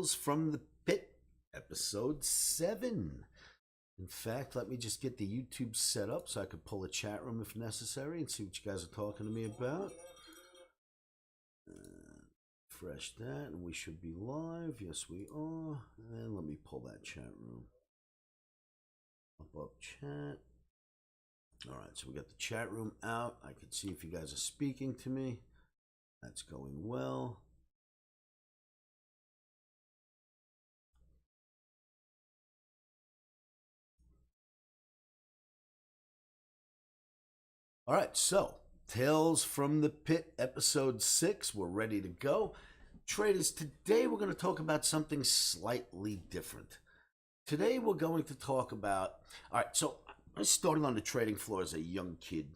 Tales from the Pit, episode 7. In fact, let me just get the YouTube set up so I could pull a chat room if necessary and see what you guys are talking to me about. Refresh that, and we should be live. Yes, we are. And let me pull that chat room. Up chat. All right, so we got the chat room out. I can see if you guys are speaking to me. That's going well. All right, so Tales from the Pit, episode 6. We're ready to go. Traders, today we're going to talk about something slightly different. Today we're going to talk about, all right, so I started on the trading floor as a young kid,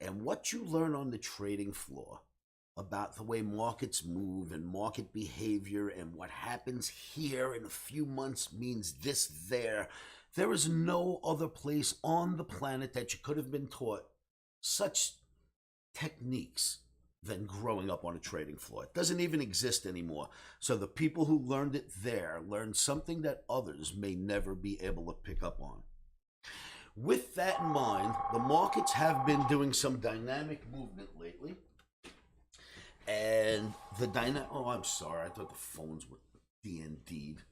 and what you learn on the trading floor about the way markets move and market behavior and what happens here in a few months means this there. There is no other place on the planet that you could have been taught such techniques than growing up on a trading floor. It doesn't even exist anymore. So the people who learned it there learned something that others may never be able to pick up on. With that in mind, the markets have been doing some dynamic movement lately. And the oh, I'm sorry. I thought the phones were DND'd.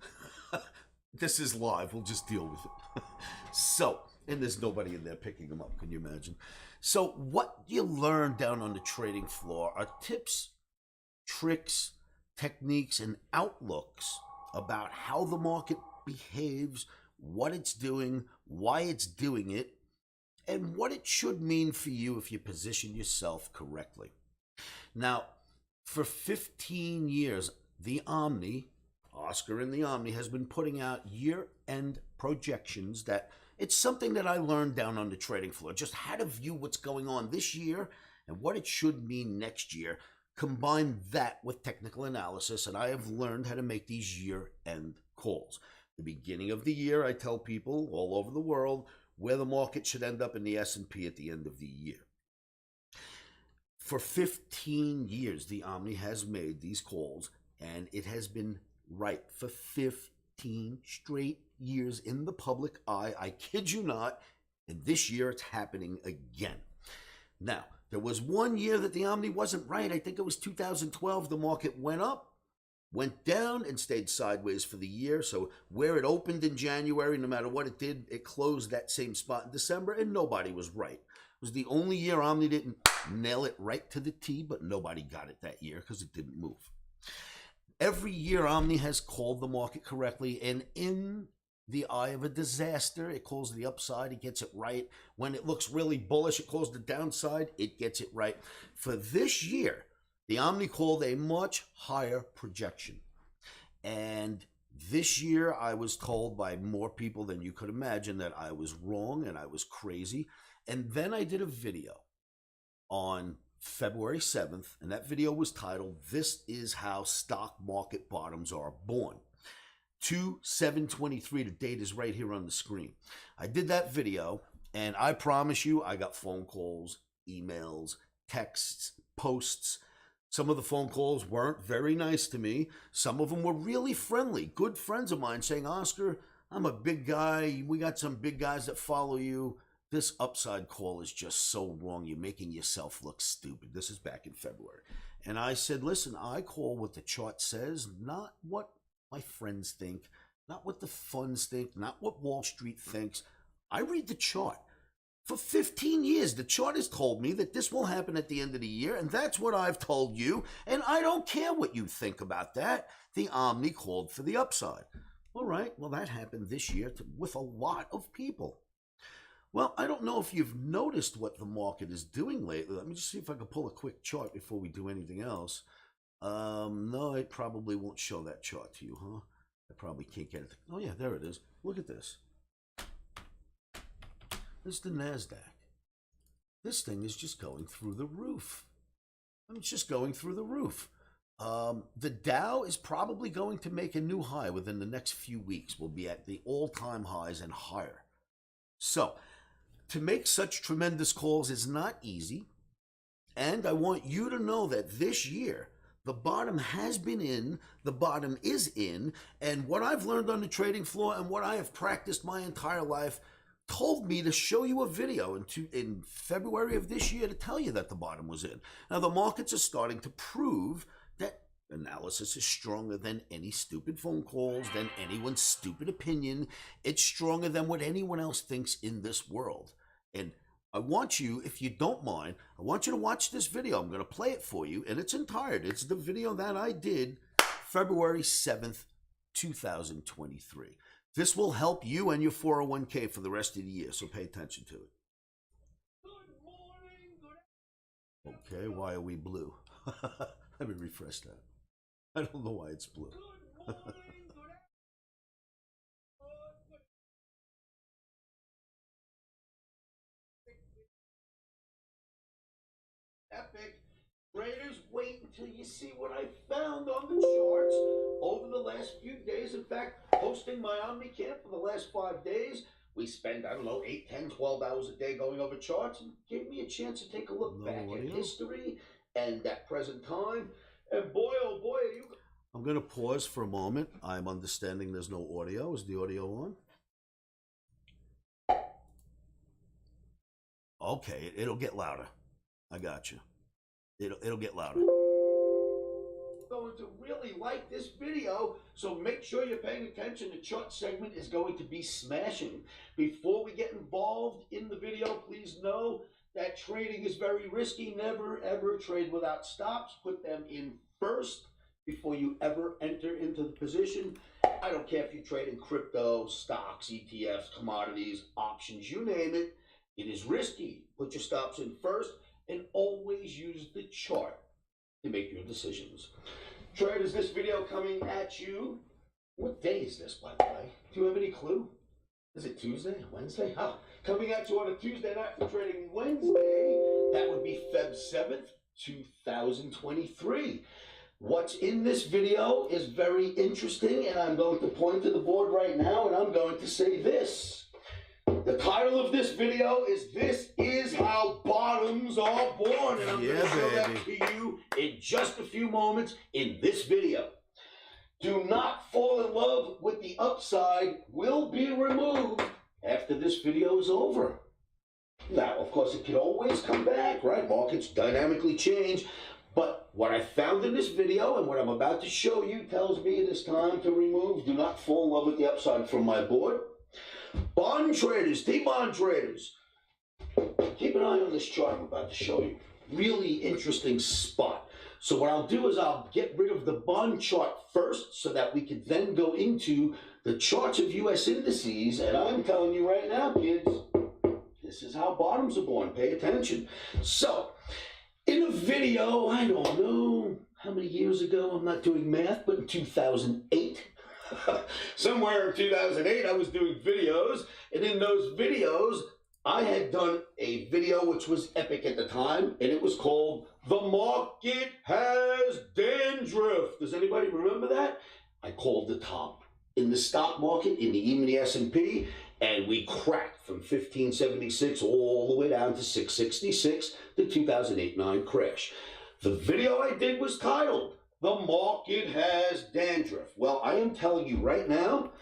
This is live. We'll just deal with it. So, and there's nobody in there picking them up. Can you imagine? So what you learn down on the trading floor are tips, tricks, techniques, and outlooks about how the market behaves, what it's doing, why it's doing it, and what it should mean for you if you position yourself correctly. Now, for 15 years, the OMNI, Oscar and the OMNI, has been putting out year-end projections that it's something that I learned down on the trading floor, just how to view what's going on this year and what it should mean next year. Combine that with technical analysis, and I have learned how to make these year-end calls. The beginning of the year, I tell people all over the world where the market should end up in the S&P at the end of the year. For 15 years, the OMNI has made these calls, and it has been right for 15 straight years in the public eye. I kid you not, and this year it's happening again. Now, there was one year that the OMNI wasn't right. I think it was 2012. The market went up, went down, and stayed sideways for the year. So where it opened in January, no matter what it did, it closed that same spot in December, and nobody was right. It was the only year OMNI didn't nail it right to the T, but nobody got it that year because it didn't move. Every year, OMNI has called the market correctly, and in the eye of a disaster, it calls the upside, it gets it right. When it looks really bullish, it calls the downside, it gets it right. For this year, the OMNI called a much higher projection. And this year, I was told by more people than you could imagine that I was wrong and I was crazy. And then I did a video on February 7th, and that video was titled, "This is How Stock Market Bottoms Are Born." 2/7/23, the date is right here on the screen. I did that video, and I promise you, I got phone calls, emails, texts, posts. Some of the phone calls weren't very nice to me. Some of them were really friendly, good friends of mine saying, "Oscar, I'm a big guy. We got some big guys that follow you. This upside call is just so wrong. You're making yourself look stupid." This is back in February. And I said, listen, I call what the chart says, not what my friends think, not what the funds think, not what Wall Street thinks. I read the chart. For 15 years, the chart has told me that this will happen at the end of the year, and that's what I've told you, and I don't care what you think about that. The OMNI called for the upside. All right, well, that happened this year with a lot of people. Well, I don't know if you've noticed what the market is doing lately. Let me just see if I can pull a quick chart before we do anything else. No, it probably won't show that chart to you, huh? I probably can't get it. Oh, yeah, there it is. Look at this. This is the NASDAQ. This thing is just going through the roof. It's just going through the roof. The Dow is probably going to make a new high within the next few weeks. We'll be at the all-time highs and higher. So, to make such tremendous calls is not easy, and I want you to know that this year, The bottom has been in, the bottom is in, and what I've learned on the trading floor and what I have practiced my entire life told me to show you a video in February of this year to tell you that the bottom was in. Now, the markets are starting to prove that analysis is stronger than any stupid phone calls, than anyone's stupid opinion. It's stronger than what anyone else thinks in this world. And I want you, if you don't mind, I want you to watch this video. I'm going to play it for you in its entirety. It's the video that I did February 7th, 2023. This will help you and your 401k for the rest of the year, so pay attention to it. Okay, why are we blue? Let me refresh that. I don't know why it's blue. Epic. Traders, wait until you see what I found on the charts over the last few days. In fact, hosting my OMNI camp for the last 5 days, we spend, I don't know, 8, 10, 12 hours a day going over charts, and gave me a chance to take a look back at history and at present time. And boy, oh boy, are you... I'm going to pause for a moment. I'm understanding there's no audio. Is the audio on? Okay, it'll get louder. I got you. It'll get louder. Going to really like this video, so make sure you're paying attention. The chart segment is going to be smashing. Before we get involved in the video, please know that trading is very risky. Never ever trade without stops. Put them in first before you ever enter into the position. I don't care if you trade in crypto, stocks, ETFs, commodities, options, you name it. It is risky. Put your stops in first and always use the chart to make your decisions. Traders, this video coming at you. What day is this, by the way? Do you have any clue? Is it Tuesday? Wednesday? Oh, coming at you on a Tuesday night for Trading Wednesday. That would be Feb 7th, 2023. What's in this video is very interesting, and I'm going to point to the board right now, and I'm going to say this. The title of this video is "This is How Bottoms Are Born," and I'm going to show that to you in just a few moments in this video. Do not fall in love with the upside will be removed after this video is over. Now, of course, it can always come back, right? Markets dynamically change. But what I found in this video and what I'm about to show you tells me it is time to remove "do not fall in love with the upside" from my board. Bond traders, T-bond traders, keep an eye on this chart I'm about to show you. Really interesting spot. So what I'll do is I'll get rid of the bond chart first so that we can then go into the charts of U.S. indices. And I'm telling you right now, kids, this is how bottoms are born. Pay attention. So, in a video, I don't know how many years ago, I'm not doing math, but in 2008, somewhere in 2008, I was doing videos, and in those videos, I had done a video which was epic at the time, and it was called "The Market Has Dandruff." Does anybody remember that? I called the top in the stock market, in the OMNI S&P, and we cracked from 1576 all the way down to 666, the 2008-9 crash. The video I did was titled "The Market Has Dandruff." Well, I am telling you right now,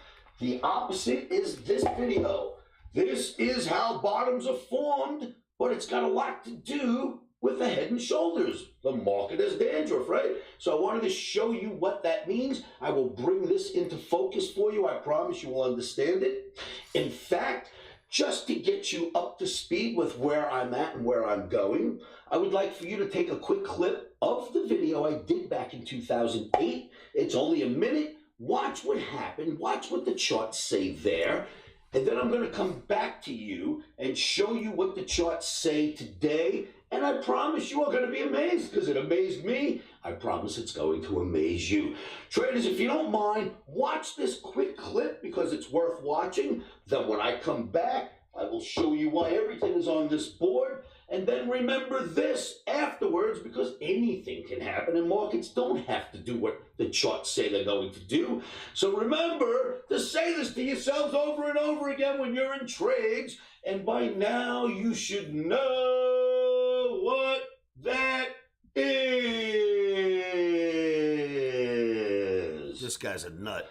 the opposite is this video. This is how bottoms are formed, but it's got a lot to do with the head and shoulders. The market has dandruff, right? So I wanted to show you what that means. I will bring this into focus for you. I promise you will understand it. In fact, just to get you up to speed with where I'm at and where I'm going, I would like for you to take a quick clip of the video I did back in 2008. It's only a minute. Watch what happened. Watch what the charts say there. And then I'm going to come back to you and show you what the charts say today. And I promise you are going to be amazed, because it amazed me. I promise it's going to amaze you. Traders, if you don't mind, watch this quick clip because it's worth watching. Then when I come back, I will show you why everything is on this board. And then remember this afterwards, because anything can happen and markets don't have to do what the charts say they're going to do. So remember to say this to yourselves over and over again when you're in trades. And by now you should know what that is. guy's a nut.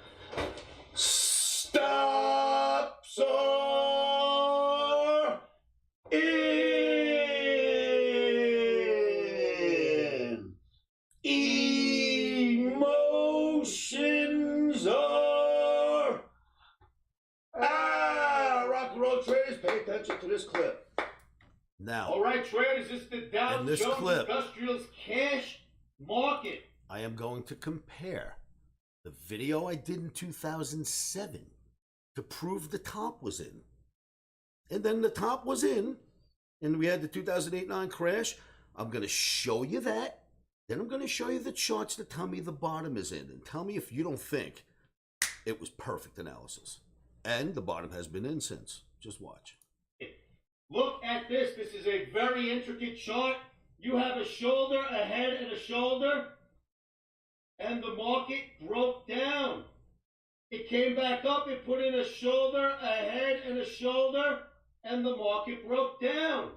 Stops are in. Emotions are out. Rock and roll traders, pay attention to this clip. Now, all right, traders, this is the Dow in this Jones clip, Industrials cash market. I am going to compare the video I did in 2007 to prove the top was in. And then the top was in, and we had the 2008-9 crash. I'm going to show you that. Then I'm going to show you the charts that tell me the bottom is in. And tell me if you don't think it was perfect analysis. And the bottom has been in since. Just watch. Look at this. This is a very intricate chart. You have a shoulder, a head, and a shoulder. And the market broke down. It came back up. It put in a shoulder, a head, and a shoulder. And the market broke down.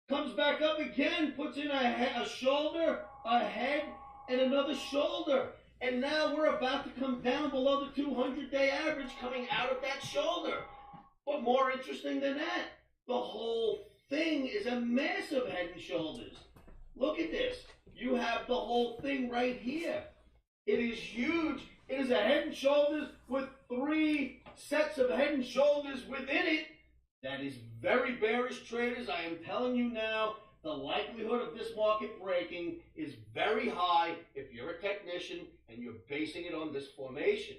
Comes back up again, puts in a shoulder, a head, and another shoulder. And now we're about to come down below the 200-day average coming out of that shoulder. But more interesting than that, the whole thing is a massive head and shoulders. Look at this. You have the whole thing right here. It is huge. It is a head and shoulders with 3 sets of head and shoulders within it. That is very bearish, traders. I am telling you now, the likelihood of this market breaking is very high if you're a technician and you're basing it on this formation.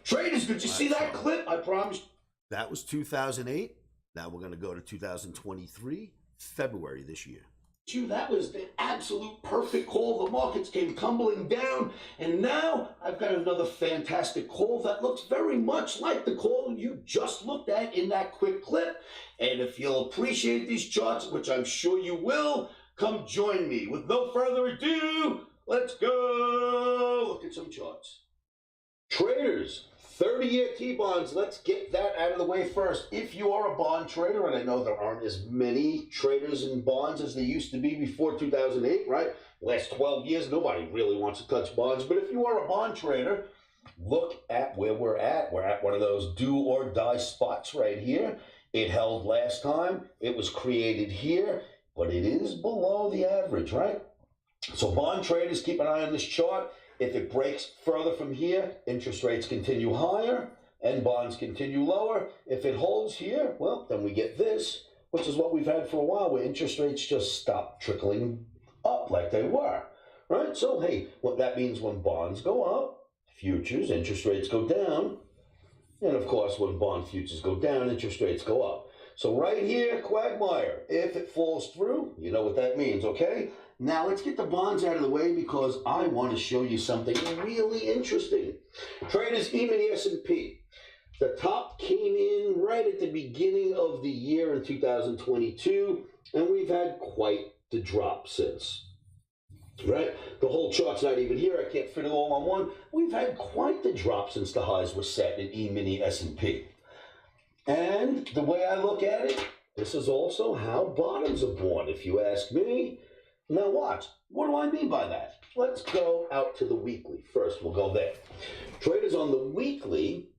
Traders, did you see that clip? I promise. That was 2008. Now we're going to go to 2023, February this year. That was the absolute perfect call. The markets came tumbling down, and now I've got another fantastic call that looks very much like the call you just looked at in that quick clip. And if you'll appreciate these charts, which I'm sure you will, come join me. With no further ado, let's go look at some charts. Traders, 30-year T-bonds, let's get that out of the way first. If you are a bond trader, and I know there aren't as many traders in bonds as there used to be before 2008, right? Last 12 years, nobody really wants to touch bonds. But if you are a bond trader, look at where we're at. We're at one of those do or die spots right here. It held last time. It was created here, but it is below the average, right? So bond traders, keep an eye on this chart. If it breaks further from here, interest rates continue higher and bonds continue lower. If it holds here, well, then we get this, which is what we've had for a while, where interest rates just stop trickling up like they were, right? So, hey, what that means when bonds go up, futures, interest rates go down. And, of course, when bond futures go down, interest rates go up. So right here, quagmire, if it falls through, you know what that means, okay? Now, let's get the bonds out of the way because I want to show you something really interesting. Traders, OMNI S&P. The top came in right at the beginning of the year in 2022, and we've had quite the drop since. Right? The whole chart's not even here. I can't fit it all on one. We've had quite the drop since the highs were set in OMNI S&P. And the way I look at it, this is also how bottoms are born, if you ask me. Now watch, what do I mean by that? Let's go out to the weekly. First, we'll go there. Traders, on the weekly,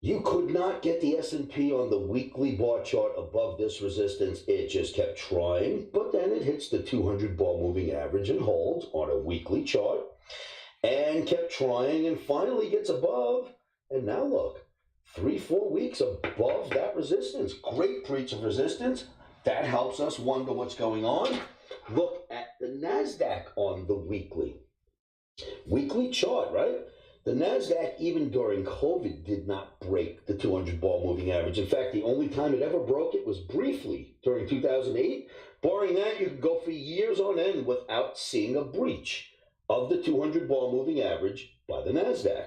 you could not get the S&P on the weekly bar chart above this resistance. It just kept trying, but then it hits the 200 bar moving average and holds on a weekly chart and kept trying and finally gets above. And now look, 3-4 weeks above that resistance. Great breach of resistance. That helps us wonder what's going on. Look at the NASDAQ on the weekly chart, right? The NASDAQ, even during COVID, did not break the 200 bar moving average. In fact, the only time it ever broke it was briefly during 2008. Barring that, you could go for years on end without seeing a breach of the 200 bar moving average by the NASDAQ.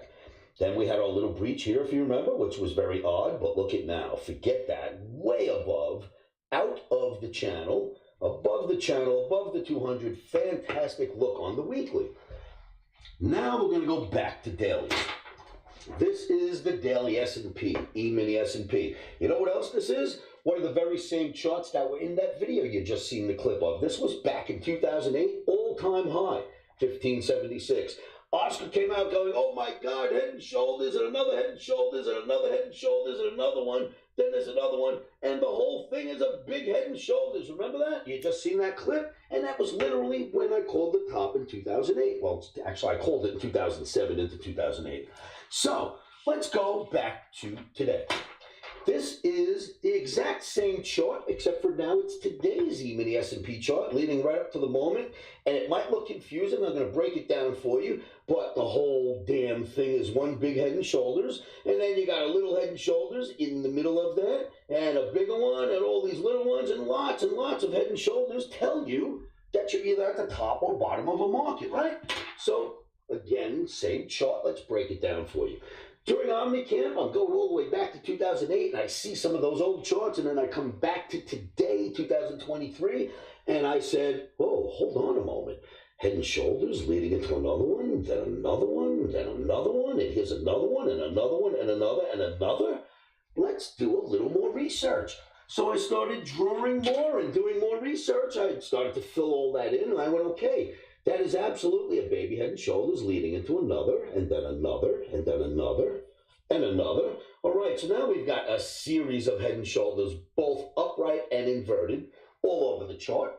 Then we had our little breach here, if you remember, which was very odd, but look at now. Forget that. Way above, out of the channel, above the channel, above the 200. Fantastic look on the weekly. Now we're going to go back to daily. This is the daily S&P, E-mini S&P. You know what else this is? One of the very same charts that were in that video you just seen the clip of. This was back in 2008, all-time high, 1576. Oscar came out going, oh my God, Head and Shoulders, and another Head and Shoulders, and another Head and Shoulders, and another one. Then there's another one, and the whole thing is a big Head and Shoulders. Remember that? You just seen that clip? And that was literally when I called the top in 2008. Well, actually, I called it in 2007 into 2008. So let's go back to today. This is the exact same chart, except for now it's today's E-mini S&P chart, leading right up to the moment. And it might look confusing. I'm going to break it down for you. But the whole damn thing is one big Head and Shoulders. And then you got a little Head and Shoulders in the middle of that, and a bigger one, and all these little ones, and lots of Head and Shoulders tell you that you're either at the top or bottom of a market, right? So, again, same chart. Let's break it down for you. During OMNI I'm going all the way back to 2008, and I see some of those old charts, and then I come back to today, 2023, and I said, whoa, hold on a moment. Head and Shoulders leading into another one, then another one, then another one, and here's another one, and another one, and another, and another. Let's do a little more research. So I started drawing more and doing more research. I started to fill all that in, and I went, okay, that is absolutely a baby Head and Shoulders leading into another, and then another, and then another, and another. All right, so now we've got a series of Head and Shoulders, both upright and inverted, all over the chart.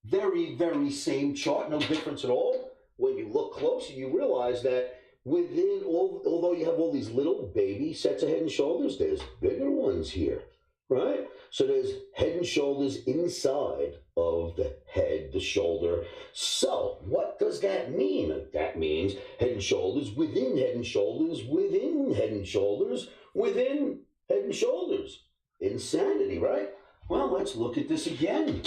Very, very same chart, no difference at all. When you look closer, you realize that within all, although you have all these little baby sets of Head and Shoulders, there's bigger ones here, right? So there's Head and Shoulders inside of the head, the shoulder. So what does that mean? That means Head and Shoulders within Head and Shoulders within Head and Shoulders within Head and Shoulders. Insanity, right? Well, let's look at this again.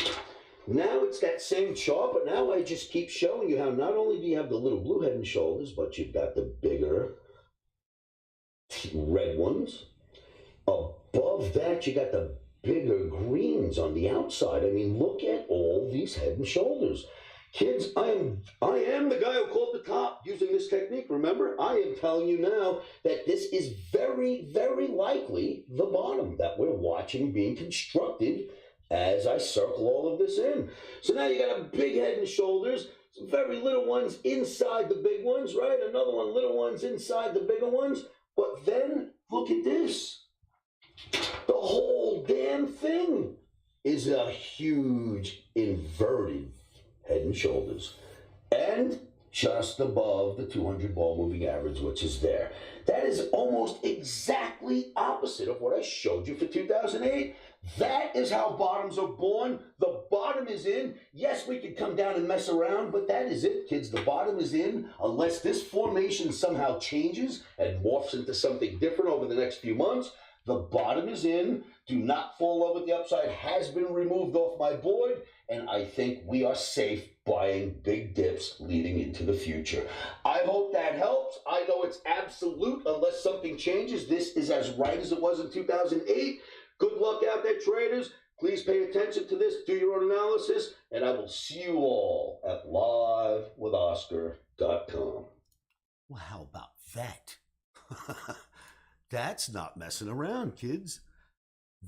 Now it's that same chart, but now I just keep showing you how not only do you have the little blue Head and Shoulders, but you've got the bigger red ones. Above that, you got the bigger greens on the outside. I mean, look at all these Head and Shoulders. Kids, I am the guy who called the top using this technique. Remember, I am telling you now that this is very, very likely the bottom that we're watching being constructed as I circle all of this in. So now you got a big Head and Shoulders, some very little ones inside the big ones, right? Another one, little ones inside the bigger ones. But then look at this. The whole damn thing is a huge inverted Head and Shoulders. And just above the 200 ball moving average, which is there. That is almost exactly opposite of what I showed you for 2008. That is how bottoms are born. The bottom is in. Yes, we could come down and mess around, but that is it, kids. The bottom is in unless this formation somehow changes and morphs into something different over the next few months. The bottom is in. Do not fall in love with the upside. Has been removed off my board, and I think we are safe buying big dips leading into the future. I hope that helps. I know it's absolute unless something changes. This is as right as it was in 2008. Good luck out there, traders. Please pay attention to this. Do your own analysis, and I will see you all at livewithoscar.com. Well, how about that? That's not messing around, kids.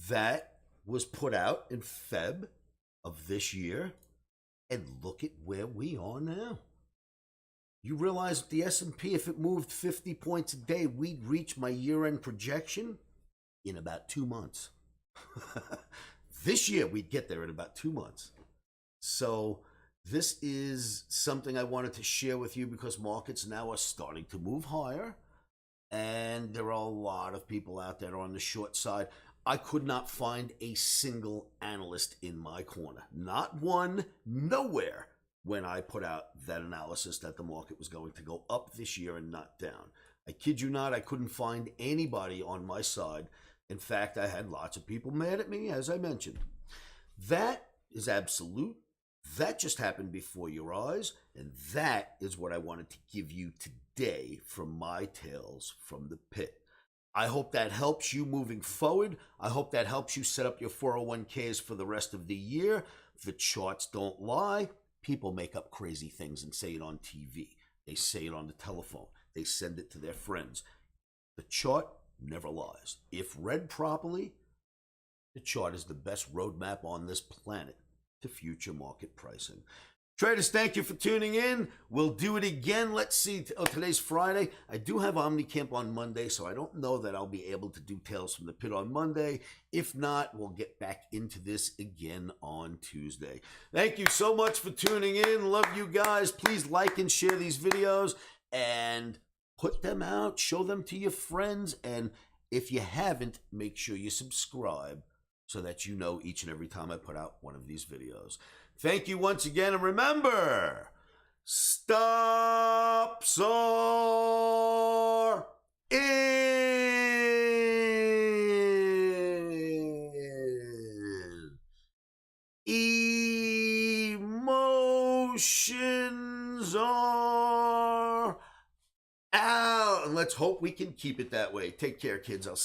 That was put out in Feb of this year, and look at where we are now. You realize the S&P, if it moved 50 points a day, we'd reach my year-end projection in about 2 months. This year, we'd get there in about 2 months. So this is something I wanted to share with you because markets now are starting to move higher. And there are a lot of people out there on the short side. I could not find a single analyst in my corner. Not one, nowhere, when I put out that analysis that the market was going to go up this year and not down. I kid you not, I couldn't find anybody on my side. In fact, I had lots of people mad at me, as I mentioned. That is absolute. That just happened before your eyes, and that is what I wanted to give you today from my tales from the pit. I hope that helps you moving forward. I hope that helps you set up your 401ks for the rest of the year. The charts don't lie. People make up crazy things and say it on TV. They say it on the telephone. They send it to their friends. The chart never lies. If read properly, the chart is the best roadmap on this planet to future market pricing. Traders, thank you for tuning in. We'll do it again. Let's see. Oh, today's Friday. I do have OmniCamp on Monday, so I don't know that I'll be able to do Tales from the Pit on Monday. If not, we'll get back into this again on Tuesday. Thank you so much for tuning in. Love you guys. Please like and share these videos and put them out. Show them to your friends. And if you haven't, make sure you subscribe so that you know each and every time I put out one of these videos. Thank you once again, and remember, stops are in. Emotions are out. And let's hope we can keep it that way. Take care, kids. I'll see you.